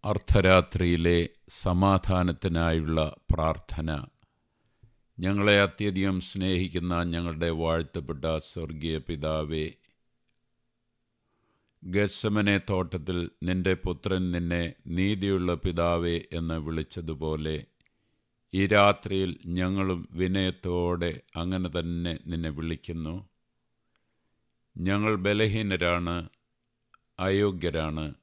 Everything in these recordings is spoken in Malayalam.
അർദ്ധരാത്രിയിലെ സമാധാനത്തിനായുള്ള പ്രാർത്ഥന. ഞങ്ങളെ അത്യധികം സ്നേഹിക്കുന്ന ഞങ്ങളുടെ വാഴ്ത്തപ്പെട്ട സ്വർഗീയ പിതാവേ, ഗത്സമനെ തോട്ടത്തിൽ നിന്റെ പുത്രൻ നിന്നെ നീതിയുള്ള പിതാവേ എന്ന് വിളിച്ചതുപോലെ ഈ രാത്രിയിൽ ഞങ്ങളും വിനയത്തോടെ അങ്ങനെ തന്നെ നിന്നെ വിളിക്കുന്നു. ഞങ്ങൾ ബലഹീനരാണ്, അയോഗ്യരാണ്.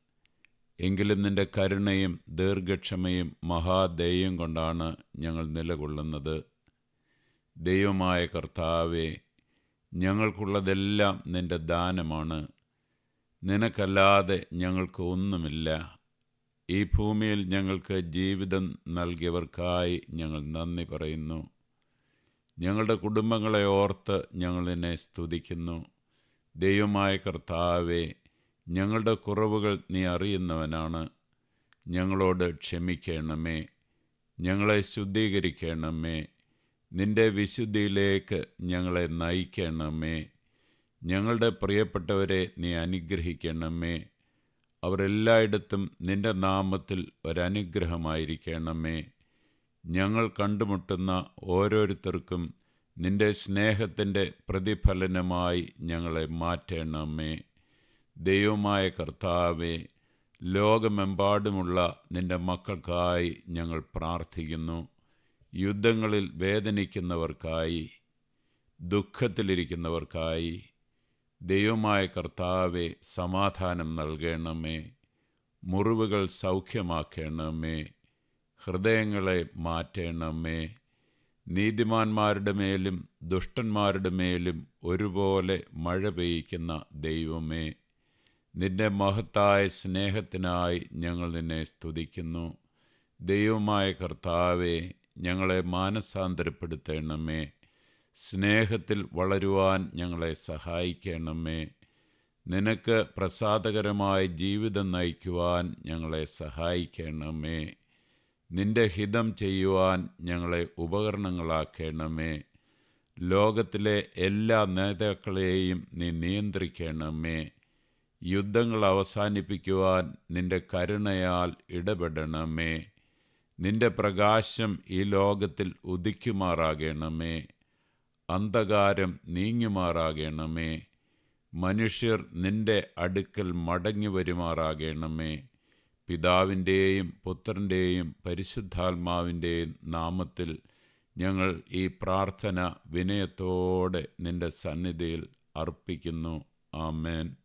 എങ്കിലും നിന്റെ കരുണയും ദീർഘക്ഷമയും മഹാദയം കൊണ്ടാണ് ഞങ്ങൾ നിലകൊള്ളുന്നത്. ദൈവമായ കർത്താവേ, ഞങ്ങൾക്കുള്ളതെല്ലാം നിന്റെ ദാനമാണ്. നിനക്കല്ലാതെ ഞങ്ങൾക്ക് ഒന്നുമില്ല. ഈ ഭൂമിയിൽ ഞങ്ങൾക്ക് ജീവിതം നൽകിയവർക്കായി ഞങ്ങൾ നന്ദി പറയുന്നു. ഞങ്ങളുടെ കുടുംബങ്ങളെ ഓർത്ത് ഞങ്ങൾ നിന്നെ സ്തുതിക്കുന്നു. ദൈവമായ കർത്താവേ, ഞങ്ങളുടെ കുറവുകൾ നീ അറിയുന്നവനാണ്. ഞങ്ങളോട് ക്ഷമിക്കണമേ, ഞങ്ങളെ ശുദ്ധീകരിക്കണമേ, നിന്റെ വിശുദ്ധിയിലേക്ക് ഞങ്ങളെ നയിക്കണമേ. ഞങ്ങളുടെ പ്രിയപ്പെട്ടവരെ നീ അനുഗ്രഹിക്കണമേ. അവരെല്ലായിടത്തും നിന്റെ നാമത്തിൽ ഒരനുഗ്രഹമായിരിക്കണമേ. ഞങ്ങൾ കണ്ടുമുട്ടുന്ന ഓരോരുത്തർക്കും നിന്റെ സ്നേഹത്തിൻ്റെ പ്രതിഫലനമായി ഞങ്ങളെ മാറ്റണമേ. ദൈവമായ കർത്താവേ, ലോകമെമ്പാടുമുള്ള നിന്റെ മക്കൾക്കായി ഞങ്ങൾ പ്രാർത്ഥിക്കുന്നു. യുദ്ധങ്ങളിൽ വേദനിക്കുന്നവർക്കായി, ദുഃഖത്തിലിരിക്കുന്നവർക്കായി ദൈവമായ കർത്താവേ, സമാധാനം നൽകണമേ. മുറിവുകൾ സൗഖ്യമാക്കണമേ. ഹൃദയങ്ങളെ മാറ്റണമേ. നീതിമാന്മാരുടെ മേലും ദുഷ്ടന്മാരുടെ മേലും ഒരുപോലെ മഴ പെയ്യിക്കുന്ന ദൈവമേ, നിന്റെ മഹത്തായ സ്നേഹത്തിനായി ഞങ്ങൾ നിന്നെ സ്തുതിക്കുന്നു. ദൈവമായ കർത്താവേ, ഞങ്ങളെ മാനസാന്തരപ്പെടുത്തണമേ. സ്നേഹത്തിൽ വളരുവാൻ ഞങ്ങളെ സഹായിക്കണമേ. നിനക്ക് പ്രസാദകരമായ ജീവിതം നയിക്കുവാൻ ഞങ്ങളെ സഹായിക്കണമേ. നിന്റെ ഹിതം ചെയ്യുവാൻ ഞങ്ങളെ ഉപകരണങ്ങളാക്കണമേ. ലോകത്തിലെ എല്ലാ നേതാക്കളെയും നീ നിയന്ത്രിക്കണമേ. യുദ്ധങ്ങൾ അവസാനിപ്പിക്കുവാൻ നിന്റെ കരുണയാൽ ഇടപെടണമേ. നിന്റെ പ്രകാശം ഈ ലോകത്തിൽ ഉദിക്കുമാറാകണമേ. അന്ധകാരം നീങ്ങുമാറാകണമേ. മനുഷ്യർ നിന്റെ അടുക്കൽ മടങ്ങി വരുമാറാകണമേ. പിതാവിൻ്റെയും പുത്രൻ്റെയും പരിശുദ്ധാത്മാവിൻ്റെയും നാമത്തിൽ ഞങ്ങൾ ഈ പ്രാർത്ഥന വിനയത്തോടെ നിന്റെ സന്നിധിയിൽ അർപ്പിക്കുന്നു. ആമേൻ.